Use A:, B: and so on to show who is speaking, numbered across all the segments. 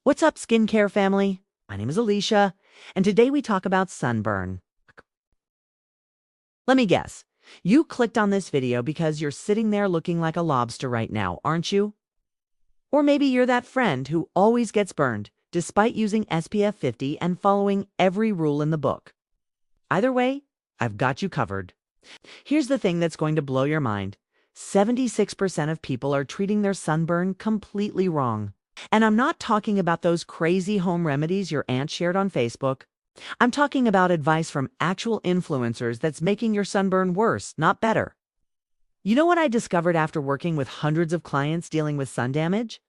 A: What's up, skincare family? My name is Alicia, and today we talk about sunburn. Let me guess. You clicked on this video because you're sitting there looking like a lobster right now, aren't you? Or maybe you're that friend who always gets burned, despite using SPF 50 and following every rule in the book. Either way, I've got you covered. Here's the thing that's going to blow your mind. 76% of people are treating their sunburn completely wrong. And I'm not talking about those crazy home remedies your aunt shared on Facebook. I'm talking about advice from actual influencers that's making your sunburn worse, not better. You know what I discovered after working with hundreds of clients dealing with sun damage?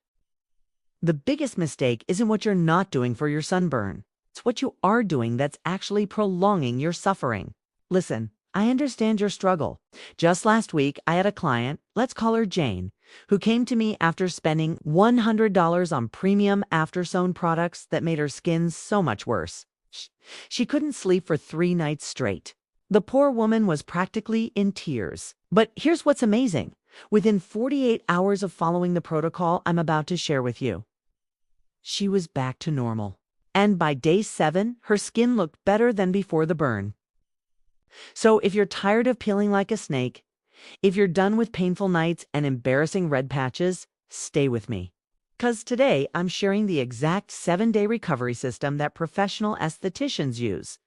A: The biggest mistake isn't what you're not doing for your sunburn. It's what you are doing that's actually prolonging your suffering. Listen, I understand your struggle. Just last week, I had a client, let's call her Jane, who came to me after spending $100 on premium after-sewn products that made her skin so much worse. She couldn't sleep for 3 nights straight. The poor woman was practically in tears. But here's what's amazing. Within 48 hours of following the protocol I'm about to share with you, she was back to normal. And by day 7, her skin looked better than before the burn. So if you're tired of peeling like a snake, if you're done with painful nights and embarrassing red patches, stay with me. Because today I'm sharing the exact 7-day recovery system that professional aestheticians use.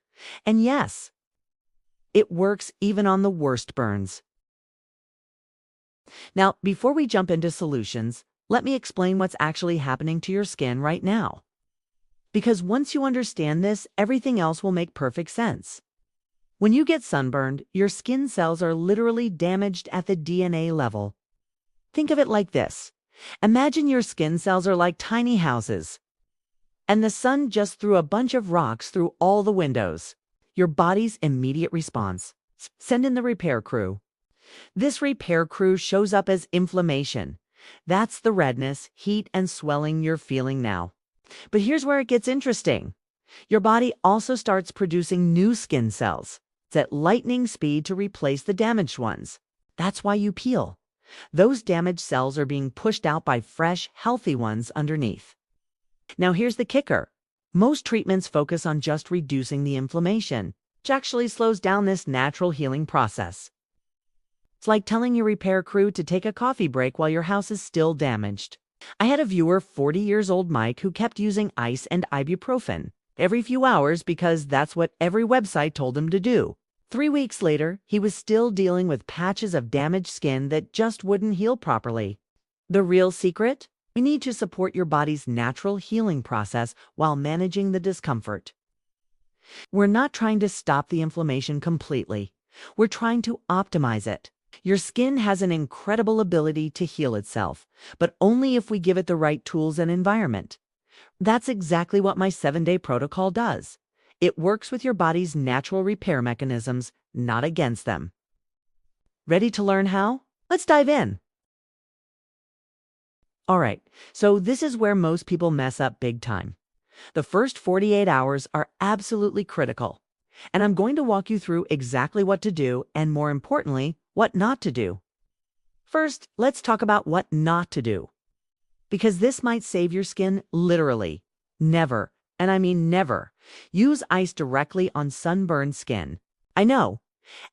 A: And yes, it works even on the worst burns. Now, before we jump into solutions, let me explain what's actually happening to your skin right now. Because once you understand this, everything else will make perfect sense. When you get sunburned, your skin cells are literally damaged at the DNA level. Think of it like this. Imagine your skin cells are like tiny houses, and the sun just threw a bunch of rocks through all the windows. Your body's immediate response: send in the repair crew. This repair crew shows up as inflammation. That's the redness, heat, and swelling you're feeling now. But here's where it gets interesting. Your body also starts producing new skin cells. It's at lightning speed to replace the damaged ones. That's why you peel. Those damaged cells are being pushed out by fresh, healthy ones underneath. Now here's the kicker. Most treatments focus on just reducing the inflammation, which actually slows down this natural healing process. It's like telling your repair crew to take a coffee break while your house is still damaged. I had a viewer, 40 years old Mike, who kept using ice and ibuprofen every few hours because that's what every website told him to do. 3 weeks later, he was still dealing with patches of damaged skin that just wouldn't heal properly. The real secret? We need to support your body's natural healing process while managing the discomfort. We're not trying to stop the inflammation completely. We're trying to optimize it. Your skin has an incredible ability to heal itself, but only if we give it the right tools and environment. That's exactly what my 7-day protocol does. It works with your body's natural repair mechanisms, not against them. Ready to learn how? Let's dive in. All right, so this is where most people mess up big time. The first 48 hours are absolutely critical, and I'm going to walk you through exactly what to do and, more importantly, what not to do. First, let's talk about what not to do, because this might save your skin literally. Never, and I mean never, use ice directly on sunburned skin. I know,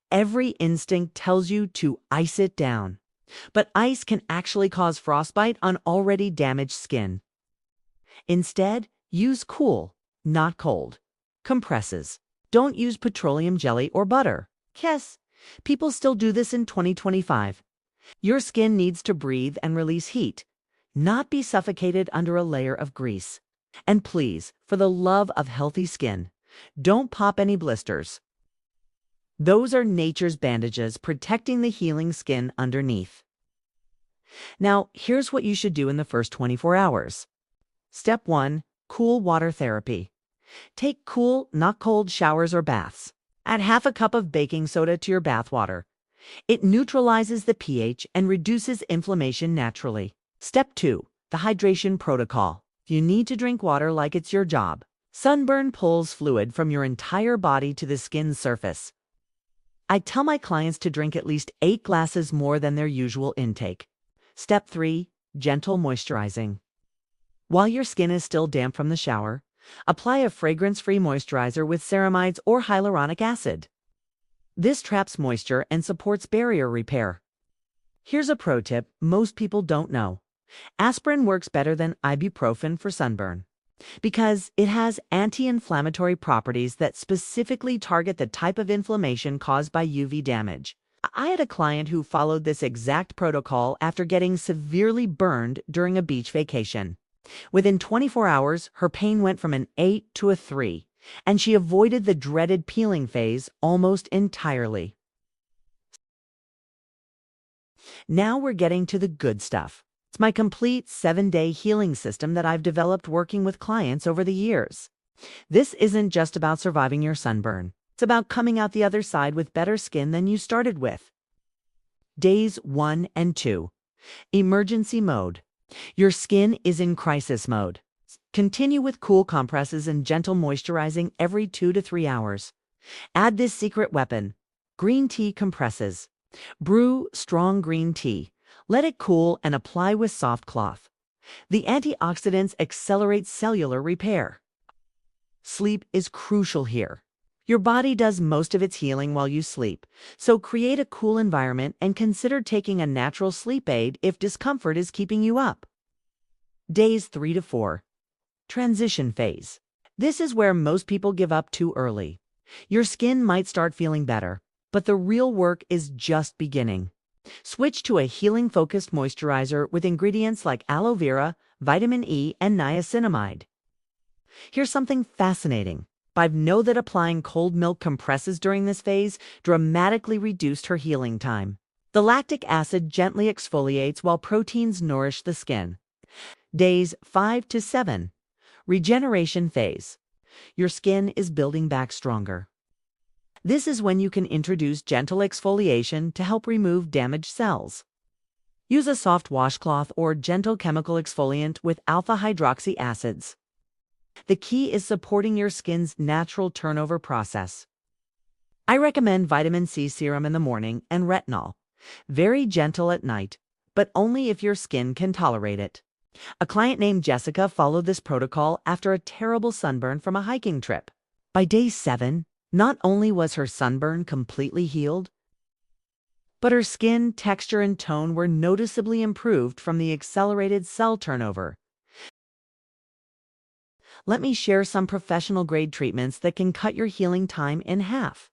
A: every instinct tells you to ice it down, but ice can actually cause frostbite on already damaged skin. Instead, use cool, not cold, compresses. Don't use petroleum jelly or butter. Yes, people still do this in 2025. Your skin needs to breathe and release heat, not be suffocated under a layer of grease. And please, for the love of healthy skin, don't pop any blisters. Those are nature's bandages protecting the healing skin underneath. Now, here's what you should do in the first 24 hours. Step 1, cool water therapy. Take cool, not cold showers or baths. Add half a cup of baking soda to your bath water. It neutralizes the pH and reduces inflammation naturally. Step 2, the hydration protocol. You need to drink water like it's your job. Sunburn pulls fluid from your entire body to the skin's surface. I tell my clients to drink at least 8 glasses more than their usual intake. Step 3, gentle moisturizing. While your skin is still damp from the shower, apply a fragrance-free moisturizer with ceramides or hyaluronic acid. This traps moisture and supports barrier repair. Here's a pro tip most people don't know. Aspirin works better than ibuprofen for sunburn because it has anti-inflammatory properties that specifically target the type of inflammation caused by UV damage. I had a client who followed this exact protocol after getting severely burned during a beach vacation. Within 24 hours, her pain went from an 8 to a 3, and she avoided the dreaded peeling phase almost entirely. Now we're getting to the good stuff. It's my complete 7-day healing system that I've developed working with clients over the years. This isn't just about surviving your sunburn. It's about coming out the other side with better skin than you started with. Days 1 and 2. Emergency mode. Your skin is in crisis mode. Continue with cool compresses and gentle moisturizing every 2 to 3 hours. Add this secret weapon: green tea compresses. Brew strong green tea. Let it cool and apply with soft cloth. The antioxidants accelerate cellular repair. Sleep is crucial here. Your body does most of its healing while you sleep, so create a cool environment and consider taking a natural sleep aid if discomfort is keeping you up. Days 3 to 4. Transition phase. This is where most people give up too early. Your skin might start feeling better, but the real work is just beginning. Switch to a healing-focused moisturizer with ingredients like aloe vera, vitamin E, and niacinamide. Here's something fascinating. I know that applying cold milk compresses during this phase dramatically reduced her healing time. The lactic acid gently exfoliates while proteins nourish the skin. Days 5 to 7. Regeneration phase. Your skin is building back stronger. This is when you can introduce gentle exfoliation to help remove damaged cells. Use a soft washcloth or gentle chemical exfoliant with alpha-hydroxy acids. The key is supporting your skin's natural turnover process. I recommend vitamin C serum in the morning and retinol. Very gentle at night, but only if your skin can tolerate it. A client named Jessica followed this protocol after a terrible sunburn from a hiking trip. By day 7, not only was her sunburn completely healed, but her skin texture and tone were noticeably improved from the accelerated cell turnover. Let me share some professional-grade treatments that can cut your healing time in half.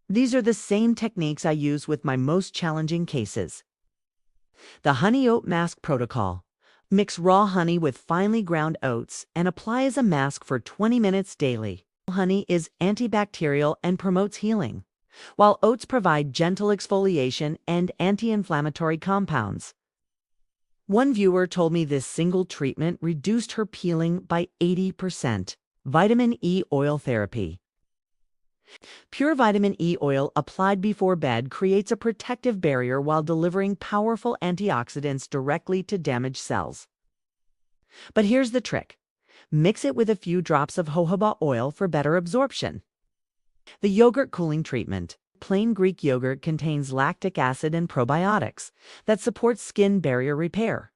A: These are the same techniques I use with my most challenging cases. The honey oat mask protocol. Mix raw honey with finely ground oats and apply as a mask for 20 minutes daily. Honey is antibacterial and promotes healing, while oats provide gentle exfoliation and anti-inflammatory compounds. One viewer told me this single treatment reduced her peeling by 80%. Vitamin E oil therapy. Pure vitamin E oil applied before bed creates a protective barrier while delivering powerful antioxidants directly to damaged cells. But here's the trick. Mix it with a few drops of jojoba oil for better absorption. The yogurt cooling treatment. Plain Greek yogurt contains lactic acid and probiotics that support skin barrier repair.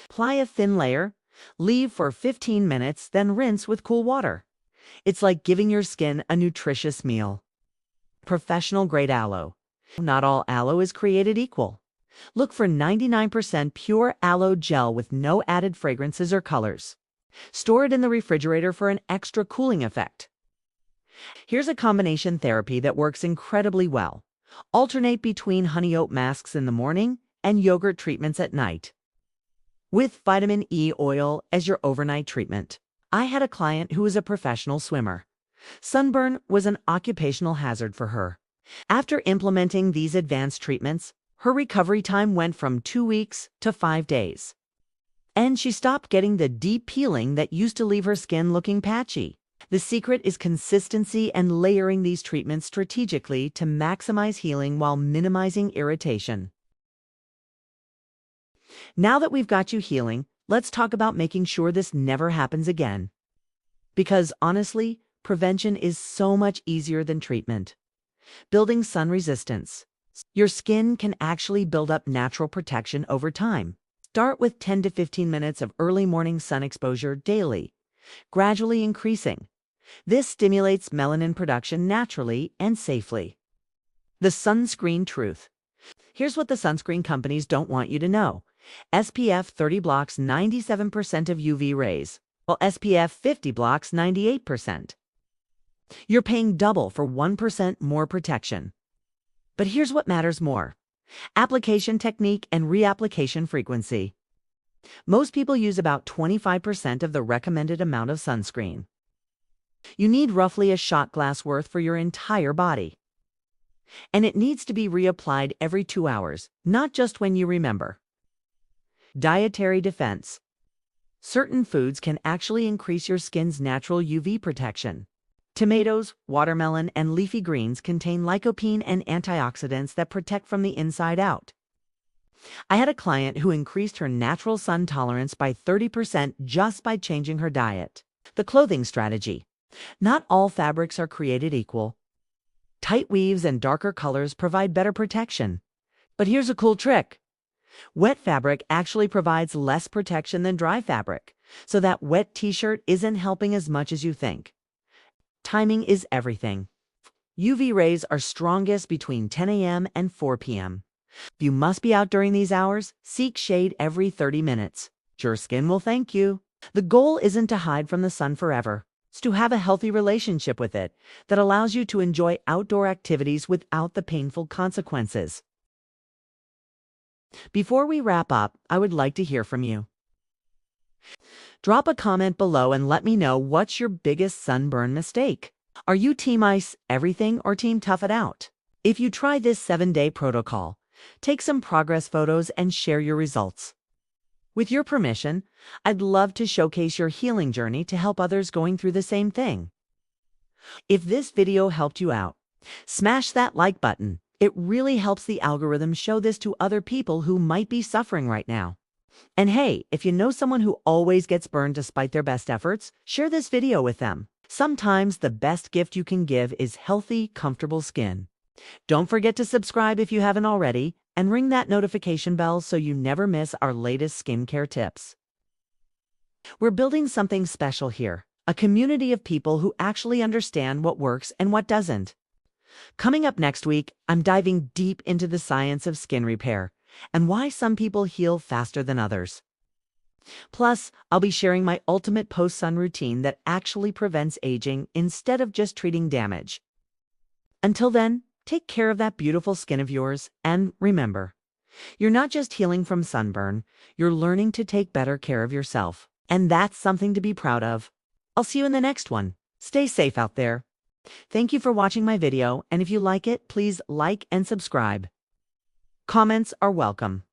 A: Apply a thin layer, leave for 15 minutes, then rinse with cool water. It's like giving your skin a nutritious meal. Professional-grade aloe. Not all aloe is created equal. Look for 99% pure aloe gel with no added fragrances or colors. Store it in the refrigerator for an extra cooling effect. Here's a combination therapy that works incredibly well. Alternate between honey oat masks in the morning and yogurt treatments at night, with vitamin E oil as your overnight treatment. I had a client who was a professional swimmer. Sunburn was an occupational hazard for her. After implementing these advanced treatments, her recovery time went from 2 weeks to 5 days. And she stopped getting the deep peeling that used to leave her skin looking patchy. The secret is consistency and layering these treatments strategically to maximize healing while minimizing irritation. Now that we've got you healing, let's talk about making sure this never happens again. Because honestly, prevention is so much easier than treatment. Building sun resistance. Your skin can actually build up natural protection over time. Start with 10 to 15 minutes of early morning sun exposure daily, gradually increasing. This stimulates melanin production naturally and safely. The sunscreen truth. Here's what the sunscreen companies don't want you to know. SPF 30 blocks 97% of UV rays, while SPF 50 blocks 98%. You're paying double for 1% more protection. But here's what matters more: application technique and reapplication frequency. Most people use about 25% of the recommended amount of sunscreen. You need roughly a shot glass worth for your entire body. And it needs to be reapplied every 2 hours, not just when you remember. Dietary defense. Certain foods can actually increase your skin's natural UV protection. Tomatoes, watermelon, and leafy greens contain lycopene and antioxidants that protect from the inside out. I had a client who increased her natural sun tolerance by 30% just by changing her diet. The clothing strategy. Not all fabrics are created equal. Tight weaves and darker colors provide better protection. But here's a cool trick. Wet fabric actually provides less protection than dry fabric, so that wet t-shirt isn't helping as much as you think. Timing is everything. UV rays are strongest between 10 a.m. and 4 p.m. If you must be out during these hours, seek shade every 30 minutes. Your skin will thank you. The goal isn't to hide from the sun forever. It's to have a healthy relationship with it that allows you to enjoy outdoor activities without the painful consequences. Before we wrap up, I would like to hear from you. Drop a comment below and let me know what's your biggest sunburn mistake. Are you team ice everything or team tough it out? If you try this 7-day protocol, take some progress photos and share your results. With your permission, I'd love to showcase your healing journey to help others going through the same thing. If this video helped you out, smash that like button. It really helps the algorithm show this to other people who might be suffering right now. And hey, if you know someone who always gets burned despite their best efforts, share this video with them. Sometimes the best gift you can give is healthy, comfortable skin. Don't forget to subscribe if you haven't already, and ring that notification bell so you never miss our latest skincare tips. We're building something special here, a community of people who actually understand what works and what doesn't. Coming up next week, I'm diving deep into the science of skin repair and why some people heal faster than others. Plus, I'll be sharing my ultimate post-sun routine that actually prevents aging instead of just treating damage. Until then, take care of that beautiful skin of yours, and remember, you're not just healing from sunburn, you're learning to take better care of yourself. And that's something to be proud of. I'll see you in the next one. Stay safe out there. Thank you for watching my video, and if you like it, please like and subscribe. Comments are welcome.